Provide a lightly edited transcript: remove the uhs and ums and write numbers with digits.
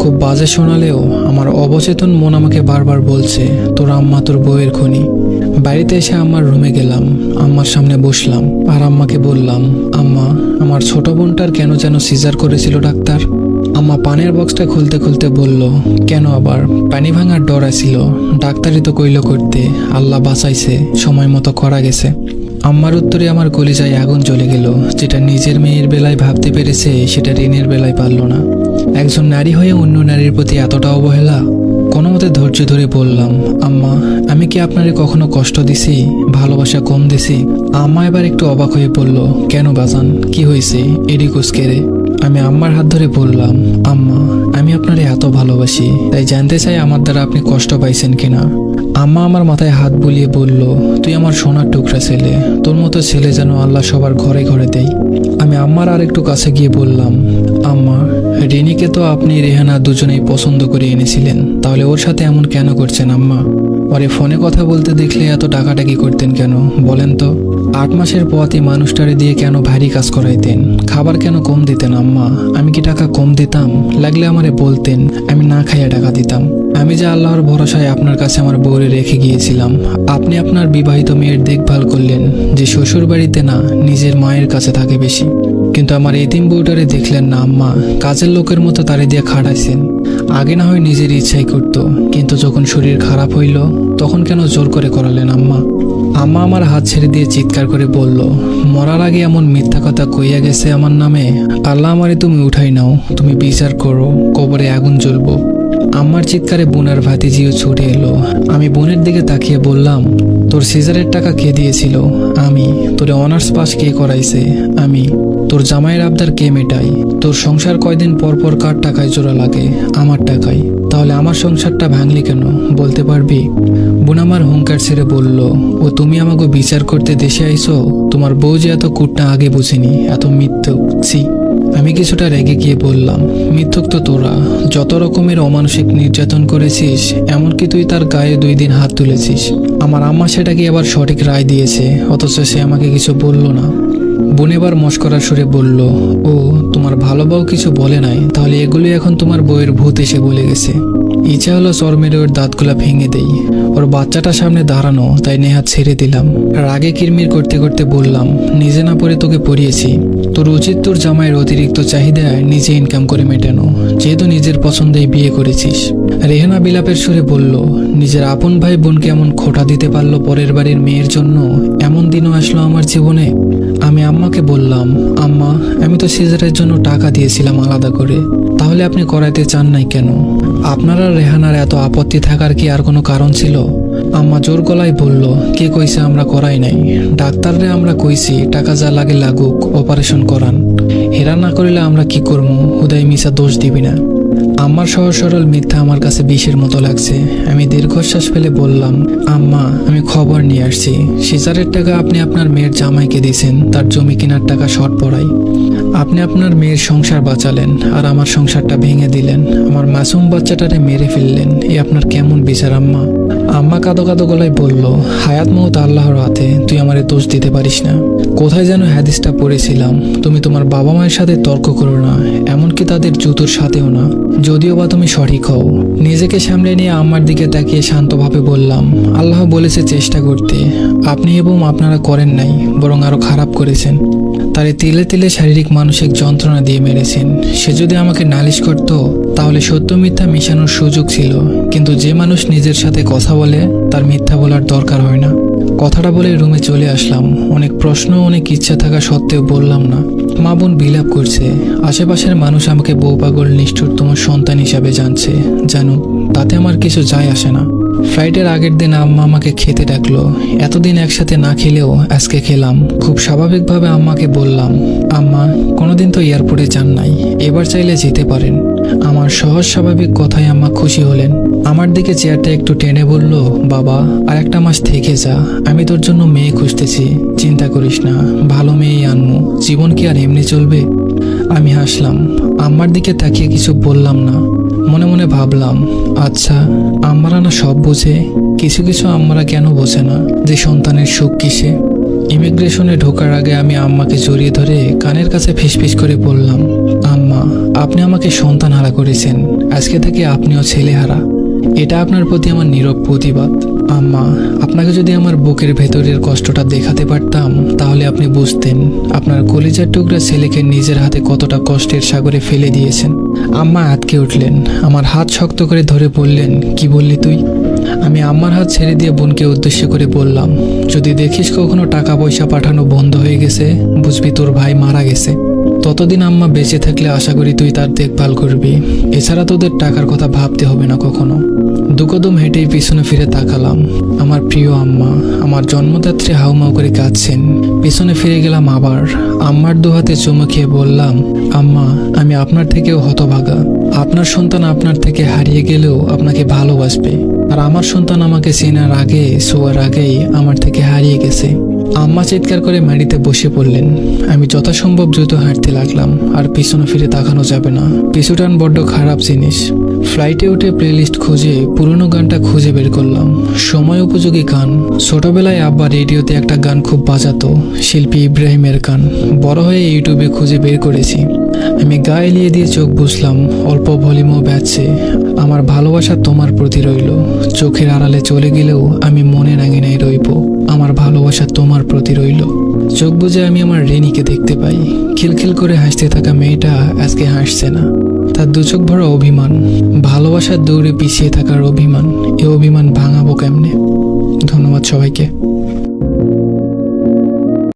খুব বাজে শোনালেও আমার অবচেতন মন আমাকে বারবার বলছে, তোর আম্মা তোর বউয়ের খনি। বাড়িতে এসে আম্মার রুমে গেলাম, আম্মার সামনে বসলাম আর আম্মাকে বললাম, আম্মা, আমার ছোট বোনটার কেন যেন সিজার করেছিল ডাক্তার। আম্মা পানের বক্সটা খুলতে খুলতে বলল, কেন আবার? পানি ভাঙার ডর আছিল, ডাক্তারই তো কইল করতে, আল্লাহ বাঁচাইছে, সময় মতো করা গেছে। আম্মার উত্তরে আমার কলিজায় আগুন জ্বলে গেল। যেটা নিজের মেয়ের বেলায় ভাবতে পেরেছে সেটা রিনের বেলায় পারল না। একজন নারী হয়ে অন্য নারীর প্রতি এতটা অবহেলা। কোনো মতে ধৈর্য ধরে বললাম, আম্মা, আমি কি আপনারে কখনো কষ্ট দিছি, ভালোবাসা কম দিছি? আম্মা এবার একটু অবাক হয়ে বলল, কেন বাজান, কি হয়েছে? এডি কুসকেরে। আমি আম্মার হাত ধরে বললাম, আম্মা, আমি আপনারে এত ভালোবাসি, তাই জানতে চাই আমার দ্বারা আপনি কষ্ট পাইছেন কিনা। আম্মা আমার মাথায় হাত বুলিয়ে বলল, তুই আমার সোনার টুকরা ছেলে, তোর মতো ছেলে যেন আল্লাহ সবার ঘরে ঘরে দেয়। আমি আম্মার আর একটু কাছে গিয়ে বললাম, আম্মা, রিনিকে তো আপনি রেহানা দুজনেই পছন্দ করে এনেছিলেন, তাহলে ওর সাথে এমন কেন করছেন আম্মা? ওরে ফোনে কথা বলতে দেখলে এত ডাকাডাকি করতেন কেন বলেন তো? 8 মাসের পথই মানুষটারে দিয়ে কেন ভারী কাজ করাইতেন? খাবার কেন কম দিতেন আম্মা? আমি কি টাকা কম দিতাম? লাগলে আমারে বলতেন, আমি না খাইয়া টাকা দিতাম। আমি যে আল্লাহর ভরসায় আপনার কাছে আমার বউরে রেখে গিয়েছিলাম, আপনি আপনার বিবাহিত মেয়ের দেখভাল করলেন, যে শ্বশুর বাড়িতে না নিজের মায়ের কাছে থাকে বেশি। কিন্তু আমার এতিম বউটারে দেখলেন না আম্মা, কাজের লোকের মতো তারে দিয়ে খাটাইছেন। আগে না হয় নিজের ইচ্ছাই করতো, কিন্তু যখন শরীর খারাপ হইল তখন কেন জোর করে করালেন আম্মা? আম্মা আমার হাত ছেড়ে দিয়ে চিৎকার করে বলল, মরার আগে এমন মিথ্যা কথা কইয়া গেছে আমার নামে, আল্লাহ আমারে তুমি উঠাই নাও, তুমি বিচার করো, কবরে আগুন জ্বলবো। আম্মার চিৎকারে বোনের ভাতিজিও ছুটে এলো। আমি বোনের দিকে তাকিয়ে বললাম, তোর সিজারের টাকা কে দিয়েছিল? আমি। তোরে অনার্স পাস কে করাইছে? আমি। তোর জামাইয়ের আবদার কে মেটাই? তোর সংসার কয়দিন পর পর কার টাকায় জোড়া লাগে? আমার টাকায়। তাহলে আমার সংসারটা ভাঙলি কেন বলতে পারবি? বোন আমার হুঙ্কার ছেড়ে বলল, ও তুমি আমাকে বিচার করতে দেশে আইছো? তোমার বউ যে এত কুটটা আগে বুঝিনি, এত মিথ্যুক, ছি। আমি কিছুটা রেগে গিয়ে বললাম, মিথ্যুক তো তোরা, যত রকমের অমানসিক নির্যাতন করেছিস, এমনকি তুই তার গায়ে 2 দিন হাত তুলেছিস। আমার আম্মা সেটাকে আবার সঠিক রায় দিয়েছে, অথচ সে আমাকে কিছু বলল না। বোন এবার মস্করার সুরে বলল, ও তোমার ভালো বউ কিছু বলে নাই, তাহলে এগুলো এখন তোমার বউয়ের ভূত এসে বলে গেছে। ইচ্ছা হলো চর মেরে ওর দাঁতগুলা ভেঙে দেই। ওর বাচ্চাটা সামনে দাঁড়ানো, তাই নেহাত ছেড়ে দিলাম। রাগে কিরমির করতে করতে বললাম, নিজে না পড়ে তোকে পড়িয়েছি। তোর উচিত তোর জামাইয়ের অতিরিক্ত চাহিদায় নিজে ইনকাম করে মেটানো, যেহেতু নিজের পছন্দেই বিয়ে করেছিস। রেহানা বিলাপের সুরে বলল, নিজের আপন ভাই বোনকে এমন খোঁটা দিতে পারলো পরের বাড়ির মেয়ের জন্য? এমন দিনও আসলো আমার জীবনে। আমি আম্মাকে বললাম, আম্মা, আমি তো সিজারের জন্য টাকা দিয়েছিলাম আলাদা করে, তাহলে আপনি করাইতে চান নাই কেন? আপনারা রেহানার এত আপত্তি থাকার কি আর কোনো কারণ ছিল? আম্মা জোর গলায় বলল, কে কইছে আমরা করাই নাই? ডাক্তাররে আমরা কইছি টাকা যা লাগে লাগুক, অপারেশন করান। হেরা না করিলে আমরা কি করবো? হুদাই মিশা দোষ দিবি না। আম্মার সহজ সরল মিথ্যা আমার কাছে বিষের মতো লাগছে। আমি দীর্ঘশ্বাস ফেলে বললাম, আম্মা, আমি খবর নিয়ে আসছি। সিজারের টাকা আপনি আপনার মেয়ের জামাইকে দিয়েছেন, তার জমি কেনার টাকা শর্ট পড়াই। আপনি আপনার মেয়ের সংসার বাঁচালেন, আর আমার সংসারটা ভেঙে দিলেন। আমার মাসুম বাচ্চাটারে মেরে ফেললেন। এ আপনার কেমন বিচার আম্মা? আম্মা কাঁদো কাঁদো গলায় বলল, হায়াত মৌত আল্লাহর হাতে, তুই আমারে দোষ দিতে পারিস না। কোথায় যেন হাদিসটা পড়েছিলাম, তুমি তোমার বাবা মায়ের সাথে তর্ক করো না, এমনকি তাদের জুতোর সাথেও না, যদিও বা তুমি সঠিক হও। নিজেকে সামলে নিয়ে আম্মার দিকে তাকিয়ে শান্তভাবে বললাম, আল্লাহ বলেছে চেষ্টা করতে, আপনি এবং আপনারা করেন নাই, বরং আরো খারাপ করেছেন। তারে তিলে তিলে শারীরিক মানসিক যন্ত্রণা দিয়ে মেরেছেন। সে যদি আমাকে নালিশ করত, তাহলে সত্য মিথ্যা মিশানোর সুযোগ ছিল, কিন্তু যে মানুষ নিজের সাথে কথা বলে তার মিথ্যা বলার দরকার হয় না। কথাটা বলে রুমে চলে আসলাম। অনেক প্রশ্ন, অনেক ইচ্ছা থাকা সত্ত্বেও বললাম না। মা বোন বিলাপ করছে, আশেপাশের মানুষ আমাকে বউ পাগল নিষ্ঠুরতম সন্তান হিসাবে জানছে। জানো, তাতে আমার কিছু যায় আসে না। ফ্লাইটের আগের দিন আম্মা আমাকে খেতে ডাকলো। এতদিন একসাথে না খেলেও আজকে খেলাম। খুব স্বাভাবিকভাবে আম্মাকে বললাম, আম্মা, কোনোদিন তো এয়ারপোর্টে যান নাই, এবার চাইলে যেতে পারেন। আমার সহজ স্বাভাবিক কথায় আম্মা খুশি হলেন। আমার দিকে চেয়ারটা একটু টেনে বলল, বাবা, আর একটা মাস থেকে যা, আমি তোর জন্য মেয়ে খুঁজতেছি, চিন্তা করিস না, ভালো মেয়েই আনমু। জীবন কি আর এমনি চলবে? আমি হাসলাম। আম্মার দিকে তাকিয়ে কিছু বললাম না। মনে মনে ভাবলাম, আচ্ছা, আম্মারা না সব বোঝে, কিছু কিছু আম্মারা কেন বোঝে না যে সন্তানের সুখ কিসে? ইমিগ্রেশনে ঢোকার আগে আমি আম্মাকে জড়িয়ে ধরে কানের কাছে ফিসফিস করে বললাম, আম্মা, আপনি আমাকে সন্তানহারা করেছেন, আজকে থেকে আপনিও ছেলেহারা। এটা আপনার প্রতি আমার নীরব প্রতিবাদ। আম্মা, আপনাকে যদি আমার বুকের ভেতরের কষ্টটা দেখাতে পারতাম তাহলে আপনি বুঝতেন আপনার কলিজার টুকরা ছেলেকে নিজের হাতে কতটা কষ্টের সাগরে ফেলে দিয়েছেন। আম্মা আটকে উঠলেন, আমার হাত শক্ত করে ধরে বললেন, কি বললি তুই? আমি আম্মার হাত ছেড়ে দিয়ে বোনকে উদ্দেশ্য করে বললাম, যদি দেখিস কখনো টাকা পয়সা পাঠানো বন্ধ হয়ে গেছে, বুঝবি তোর ভাই মারা গেছে। ততদিন আম্মা বেঁচে থাকলে আশা করি তুই তার দেখভাল করবি, এছাড়া তোদের টাকার কথা ভাবতে হবে না কখনো। দুকদম হেঁটেই পিছনে ফিরে তাকালাম। আমার প্রিয় আম্মা আমার জন্মদাত্রী হাউমাউ করে কাঁদছেন। পিছনে ফিরে গেলাম আবার। আম্মার দুহাতে চুমু খেয়ে বললাম, আম্মা, আমি আপনার থেকেও হতভাগা। আপনার সন্তান আপনার থেকে হারিয়ে গেলেও আপনাকে ভালোবাসবে, আর আমার সন্তান আমাকে চেনার আগে শোয়ার আগেই আমার থেকে হারিয়ে গেছে। আম্মা চিৎকার করে মাটিতে বসে পড়লেন। আমি যথাসম্ভব দ্রুত হাঁটতে লাগলাম। আর পিছনে ফিরে তাকানো যাবে না, পিছুটান বড্ড খারাপ জিনিস। ফ্লাইটে উঠে প্লেলিস্ট খুঁজে পুরনো গানটা খুঁজে বের করলাম, সময় উপযোগী গান। ছোটবেলায় আব্বা রেডিওতে একটা গান খুব বাজাতো, শিল্পী ইব্রাহিমের গান। বড় হয়ে ইউটিউবে খুঁজে বের করেছি। আমি গা এলিয়ে দিয়ে চোখ বুঝলাম, অল্প ভলিউমও বাজছে। আমার ভালোবাসা তোমার প্রতি রইল, চোখের আড়ালে চলে গেলেও আমি মনে রাঙিনাই রইব। আমার ভালোবাসা তোমার প্রতি রইল। চোখ বুজে আমি আমার রেনিকে দেখতে পাই। খিলখিল করে হাসতে থাকা মেয়েটা আজকে হাসছে না, তার দু চোখ ভরা অভিমান, ভালোবাসার দৌড়ে পিছিয়ে থাকার অভিমান। এ অভিমান ভাঙাবো কেমনে? ধন্যবাদ সবাইকে।